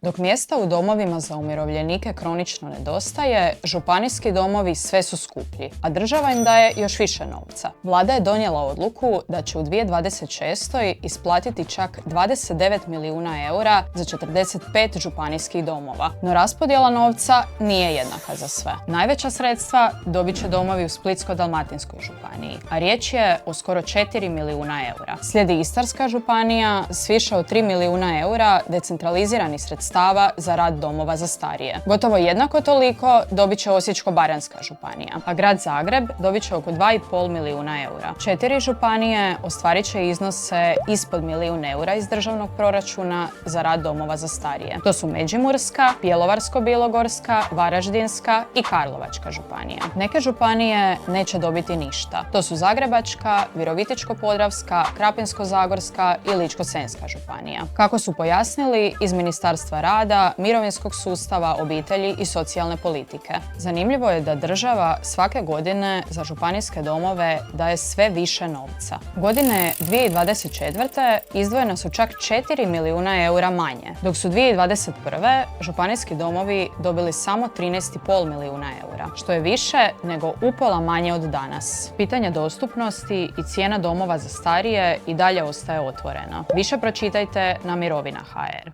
Dok mjesta u domovima za umirovljenike kronično nedostaje, županijski domovi sve su skuplji, a država im daje još više novca. Vlada je donijela odluku da će u 2026. isplatiti čak 29 milijuna eura za 45 županijskih domova. No raspodjela novca nije jednaka za sve. Najveća sredstva dobit će domovi u Splitsko-dalmatinskoj županiji, a riječ je o skoro 4 milijuna eura. Slijedi Istarska županija s više od 3 milijuna eura decentraliziranih sredstava za rad domova za starije. Gotovo jednako toliko dobit će Osječko-baranjska županija, a grad Zagreb dobit će oko 2,5 milijuna eura. 4 županije ostvarit će iznose ispod milijun eura iz državnog proračuna za rad domova za starije. To su Međimurska, Bjelovarsko-bilogorska, Varaždinska i Karlovačka županija. Neke županije neće dobiti ništa. To su Zagrebačka, Virovitičko-podravska, Krapinsko-zagorska i Ličko-senjska županija. Kako su pojasnili iz Ministarstva rada, mirovinskog sustava, obitelji i socijalne politike. Zanimljivo je da država svake godine za županijske domove daje sve više novca. Godine 2024. izdvojena su čak 4 milijuna eura manje, dok su 2021. županijski domovi dobili samo 13,5 milijuna eura, što je više nego upola manje od danas. Pitanje dostupnosti i cijena domova za starije i dalje ostaje otvoreno. Više pročitajte na mirovina.hr.